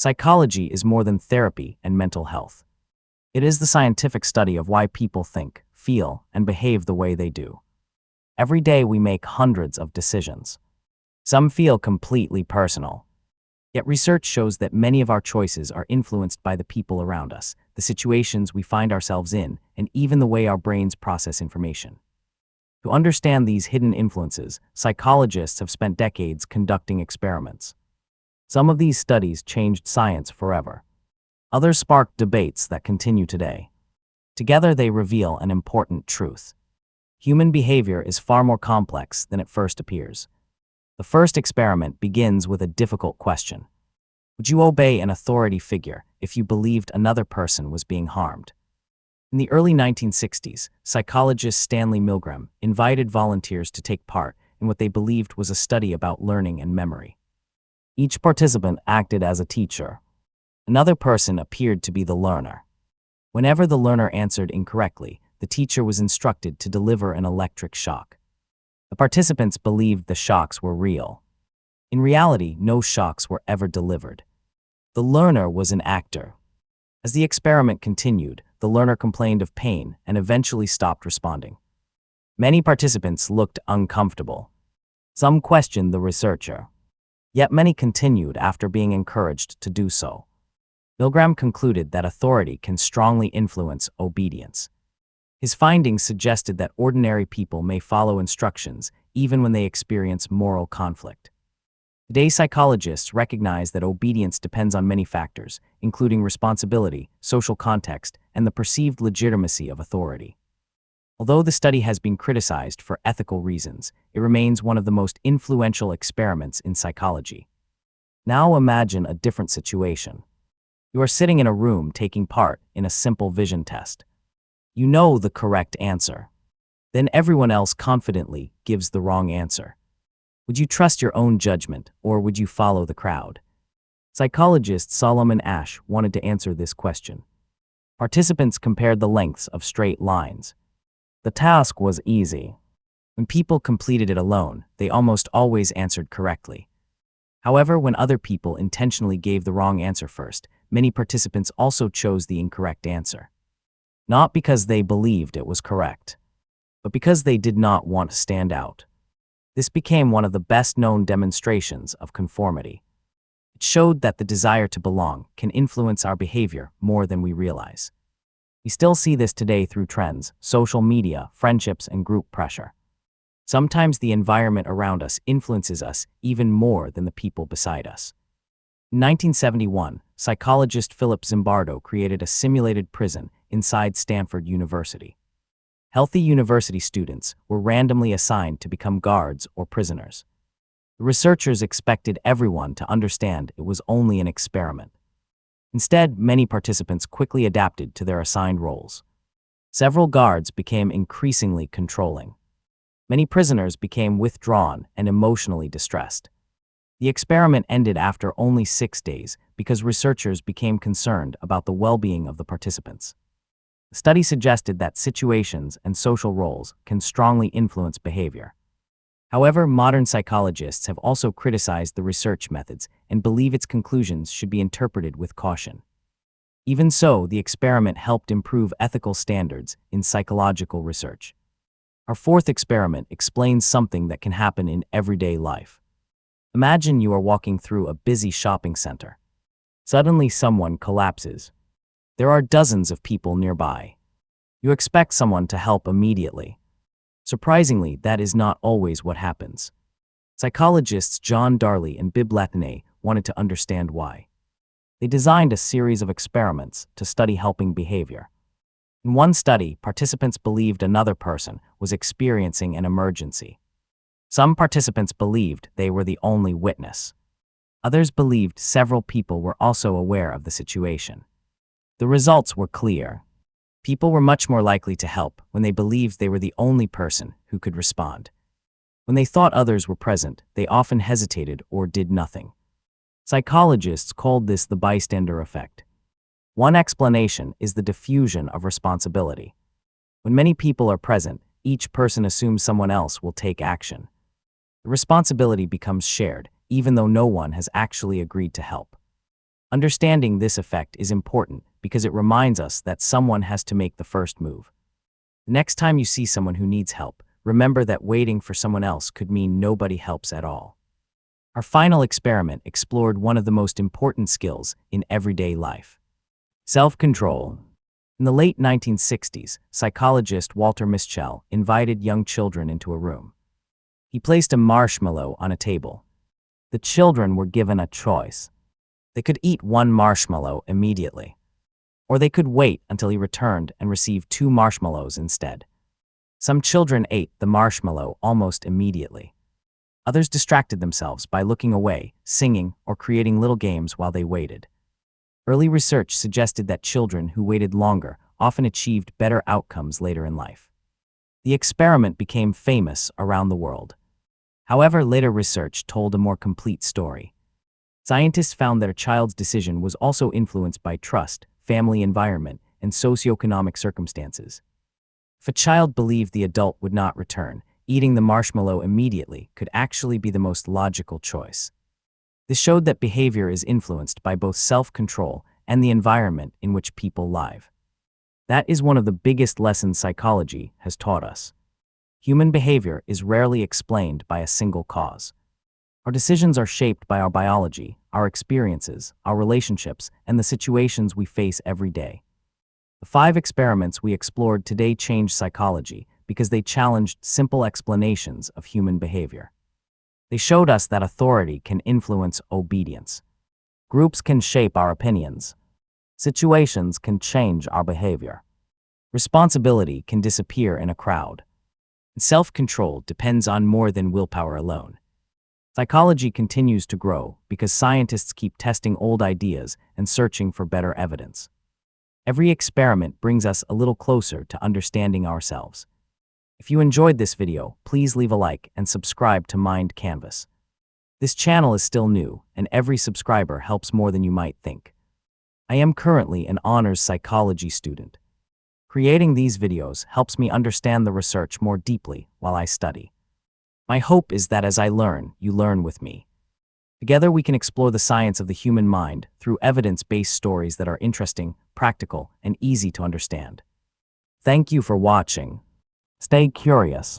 Psychology is more than therapy and mental health. It is the scientific study of why people think, feel, and behave the way they do. Every day we make hundreds of decisions. Some feel completely personal. Yet research shows that many of our choices are influenced by the people around us, the situations we find ourselves in, and even the way our brains process information. To understand these hidden influences, psychologists have spent decades conducting experiments. Some of these studies changed science forever. Others sparked debates that continue today. Together they reveal an important truth. Human behavior is far more complex than it first appears. The first experiment begins with a difficult question. Would you obey an authority figure if you believed another person was being harmed? In the early 1960s, psychologist Stanley Milgram invited volunteers to take part in what they believed was a study about learning and memory. Each participant acted as a teacher. Another person appeared to be the learner. Whenever the learner answered incorrectly, the teacher was instructed to deliver an electric shock. The participants believed the shocks were real. In reality, no shocks were ever delivered. The learner was an actor. As the experiment continued, the learner complained of pain and eventually stopped responding. Many participants looked uncomfortable. Some questioned the researcher. Yet many continued after being encouraged to do so. Milgram concluded that authority can strongly influence obedience. His findings suggested that ordinary people may follow instructions even when they experience moral conflict. Today, psychologists recognize that obedience depends on many factors, including responsibility, social context, and the perceived legitimacy of authority. Although the study has been criticized for ethical reasons, it remains one of the most influential experiments in psychology. Now imagine a different situation. You are sitting in a room taking part in a simple vision test. You know the correct answer. Then everyone else confidently gives the wrong answer. Would you trust your own judgment, or would you follow the crowd? Psychologist Solomon Asch wanted to answer this question. Participants compared the lengths of straight lines. The task was easy. When people completed it alone, they almost always answered correctly. However, when other people intentionally gave the wrong answer first, many participants also chose the incorrect answer. Not because they believed it was correct, but because they did not want to stand out. This became one of the best-known demonstrations of conformity. It showed that the desire to belong can influence our behavior more than we realize. We still see this today through trends, social media, friendships, and group pressure. Sometimes the environment around us influences us even more than the people beside us. In 1971, psychologist Philip Zimbardo created a simulated prison inside Stanford University. Healthy university students were randomly assigned to become guards or prisoners. The researchers expected everyone to understand it was only an experiment. Instead, many participants quickly adapted to their assigned roles. Several guards became increasingly controlling. Many prisoners became withdrawn and emotionally distressed. The experiment ended after only 6 days because researchers became concerned about the well-being of the participants. The study suggested that situations and social roles can strongly influence behavior. However, modern psychologists have also criticized the research methods and believe its conclusions should be interpreted with caution. Even so, the experiment helped improve ethical standards in psychological research. Our fourth experiment explains something that can happen in everyday life. Imagine you are walking through a busy shopping center. Suddenly, someone collapses. There are dozens of people nearby. You expect someone to help immediately. Surprisingly, that is not always what happens. Psychologists John Darley and Bibb Latané wanted to understand why. They designed a series of experiments to study helping behavior. In one study, participants believed another person was experiencing an emergency. Some participants believed they were the only witness. Others believed several people were also aware of the situation. The results were clear. People were much more likely to help when they believed they were the only person who could respond. When they thought others were present, they often hesitated or did nothing. Psychologists called this the bystander effect. One explanation is the diffusion of responsibility. When many people are present, each person assumes someone else will take action. The responsibility becomes shared, even though no one has actually agreed to help. Understanding this effect is important because it reminds us that someone has to make the first move. The next time you see someone who needs help, remember that waiting for someone else could mean nobody helps at all. Our final experiment explored one of the most important skills in everyday life: self-control. In the late 1960s, psychologist Walter Mischel invited young children into a room. He placed a marshmallow on a table. The children were given a choice. They could eat one marshmallow immediately, or they could wait until he returned and receive 2 marshmallows instead. Some children ate the marshmallow almost immediately. Others distracted themselves by looking away, singing, or creating little games while they waited. Early research suggested that children who waited longer often achieved better outcomes later in life. The experiment became famous around the world. However, later research told a more complete story. Scientists found that a child's decision was also influenced by trust, family environment, and socioeconomic circumstances. If a child believed the adult would not return, eating the marshmallow immediately could actually be the most logical choice. This showed that behavior is influenced by both self-control and the environment in which people live. That is one of the biggest lessons psychology has taught us. Human behavior is rarely explained by a single cause. Our decisions are shaped by our biology, our experiences, our relationships, and the situations we face every day. The 5 experiments we explored today changed psychology because they challenged simple explanations of human behavior. They showed us that authority can influence obedience. Groups can shape our opinions. Situations can change our behavior. Responsibility can disappear in a crowd. Self-control depends on more than willpower alone. Psychology continues to grow because scientists keep testing old ideas and searching for better evidence. Every experiment brings us a little closer to understanding ourselves. If you enjoyed this video, please leave a like and subscribe to Mind Canvas. This channel is still new, and every subscriber helps more than you might think. I am currently an honors psychology student. Creating these videos helps me understand the research more deeply while I study. My hope is that as I learn, you learn with me. Together we can explore the science of the human mind through evidence-based stories that are interesting, practical, and easy to understand. Thank you for watching. Stay curious.